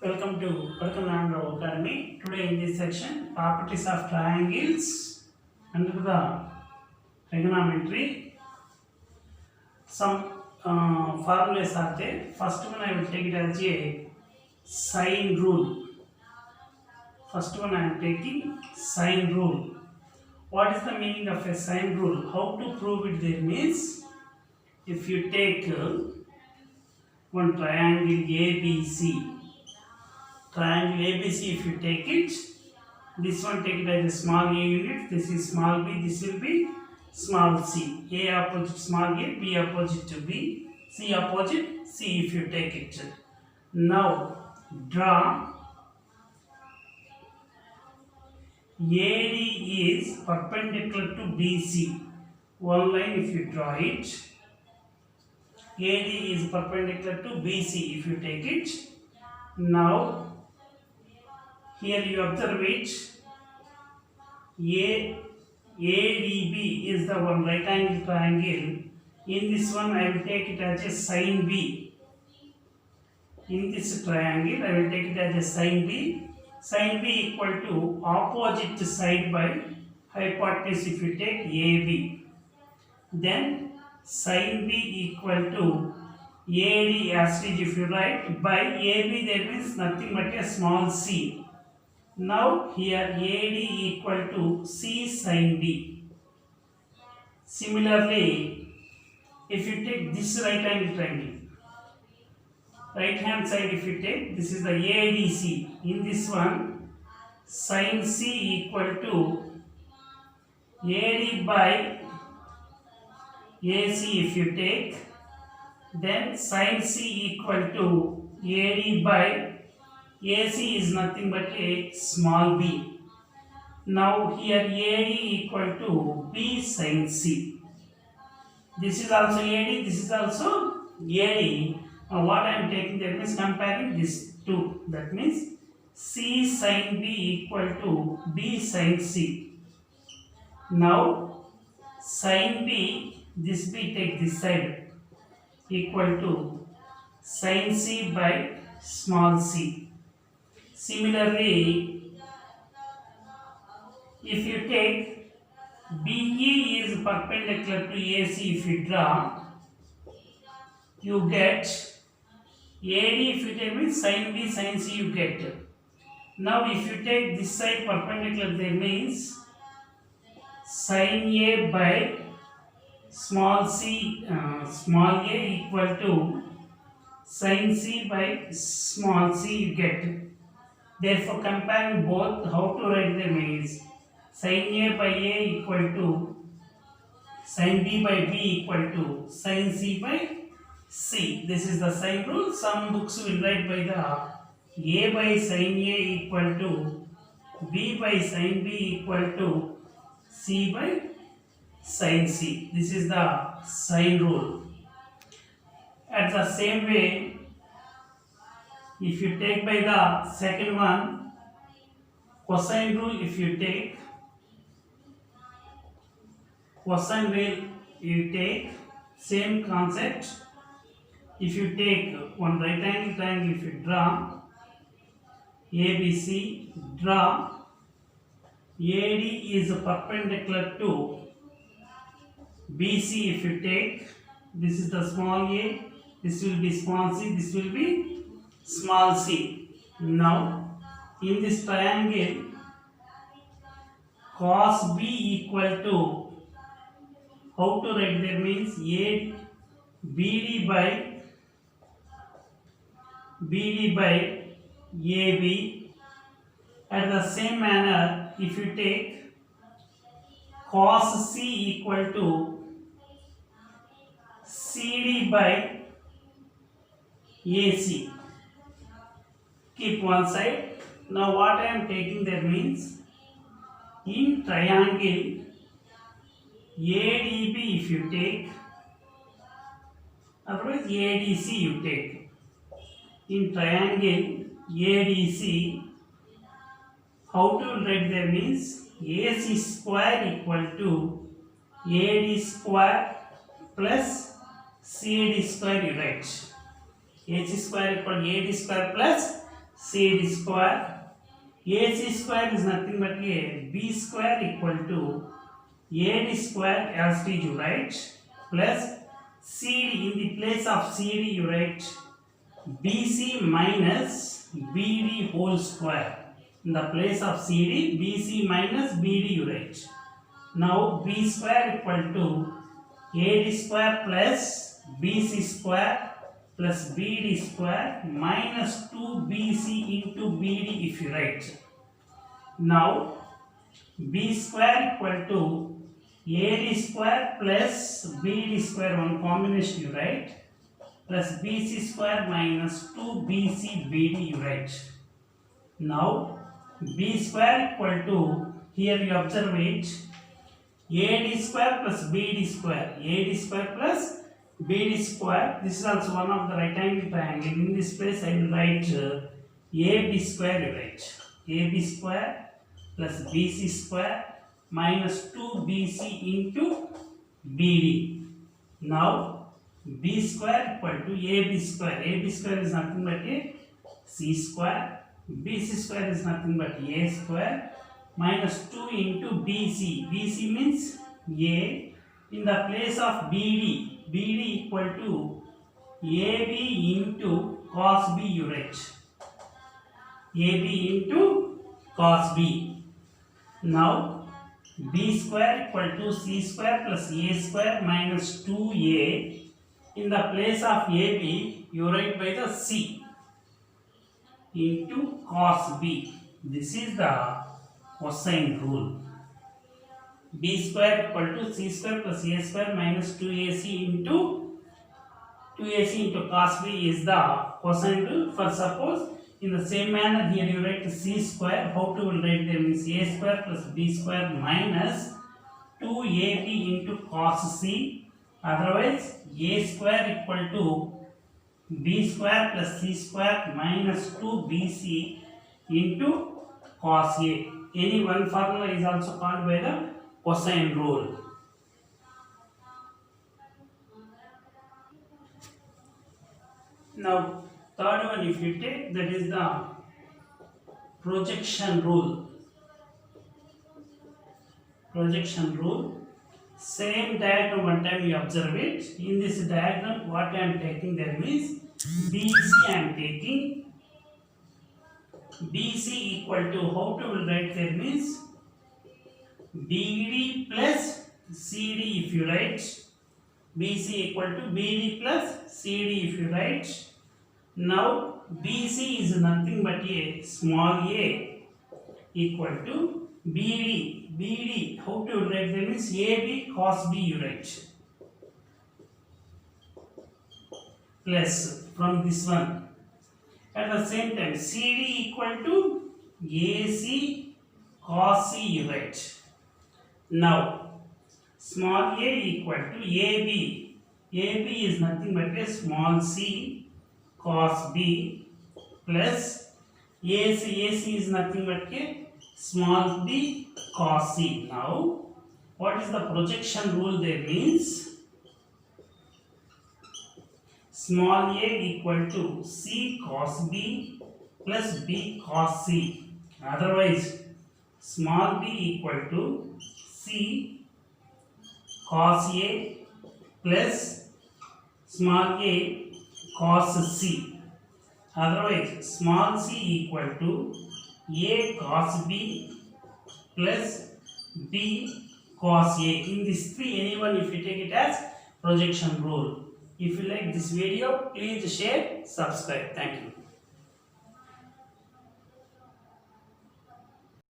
Welcome to Padkanand Rao Academy. Today in this section, properties of triangles under the trigonometry. Some formulas are there. First one I will take it as a sine rule. First one I am taking sine rule. What is the meaning of a sine rule? How to prove it there means if you take one triangle ABC. Triangle ABC, if you take it, this one take it as a small a unit, this is small b, this will be small c. A opposite small a, b opposite to b, c opposite c if you take it. Now draw AD is perpendicular to BC. One line if you draw it, AD is perpendicular to BC if you take it. Now here you observe it, ADB is the one right angle triangle. In this one I will take it as a sine B. In this triangle I will take it as a sine B. Sine B equal to opposite side by hypotenuse if you take AB. Then sine B equal to AD as it is if you write by AB, that means nothing but a small c. Now here AD equal to C sin D. Similarly, if you take this right angle triangle, right hand side if you take, this is the ADC. In this one, sin C equal to AD by AC if you take, then sin C equal to AD by AC is nothing but a small b. Now here AD equal to B sin C. This is also AD, this is also AD. Now what I am taking that means comparing these two. That means C sin B equal to B sin C. Now sin B, this B take this side, equal to sin C by small c. Similarly, if you take BE is perpendicular to AC, if you draw, you get AD if you take means sin B sin C you get. Now if you take this side perpendicular, that means sin A by small c, small a equal to sin C by small c you get. Therefore, comparing both, how to write them is sin A by A equal to sin B by B equal to sin C by C. This is the sine rule. Some books will write by the A by sin A equal to B by sin B equal to C by sin C. This is the sine rule. At the same way, if you take by the second one, cosine rule, if you take cosine rule, you take same concept. If you take one right angle triangle, if you draw ABC, draw AD is perpendicular to BC. If you take, this is the small a, this will be small c, this will be small c. Now in this triangle, cos B equal to, how to write there means A BD by AB. At the same manner, if you take cos C equal to CD by AC. Keep one side. Now what I am taking there means in triangle ADB if you take, otherwise ADC you take. In triangle ADC, how to write there means AC square equal to AD square plus CD square you write. AC square equal to AD square plus CD square. AC square is nothing but a B square equal to AD square as it is you write, plus CD, in the place of CD you write BC minus BD whole square. In the place of CD, BC minus BD you write. Now B square equal to AD square plus BC square plus BD square minus 2BC into BD if you write. Now B square equal to AD square plus BD square, one combination you write, plus BC square minus 2BC BD you write. Now B square equal to, here you observe it, AD square plus BD square, AD square plus BD square. This is also one of the right angle triangle. In this place I will write AB square you write, AB square plus BC square minus 2BC into BD. Now B square equal to AB square. AB square is nothing but a C square. BC square is nothing but A square minus 2 into BC. BC means A. In the place of BD, BD equal to AB into cos B you write. AB into cos B. Now B square equal to C square plus A square minus 2A. In the place of AB, you write by the C into cos B. This is the cosine rule. B square equal to C square plus A square minus 2AC into cos B is the cosine rule. For suppose in the same manner here you write C square, how to write them is A square plus B square minus 2AB into cos C. Otherwise A square equal to B square plus C square minus 2BC into cos A. Any one formula is also called by the cosine rule. Now third one if you take, that is the projection rule. Projection rule. Same diagram one time you observe it. In this diagram what I am taking there means BC I am taking. BC equal to, how to will write there means BD plus CD if you write. BC equal to BD plus CD if you write. Now BC is nothing but a small a equal to BD. BD, how to write them is AB cos B you write. Plus from this one. At the same time CD equal to AC cos C you write. Now small a equal to AB. AB is nothing but a small c cos B plus AC. AC is nothing but a small b cos C. Now what is the projection rule there means? Small a equal to C cos B plus B cos C. Otherwise small b equal to C cos A plus small a cos C. Otherwise small c equal to A cos B plus B cos A. In this three, anyone if you take it as projection rule. If you like this video, please share, subscribe. Thank you.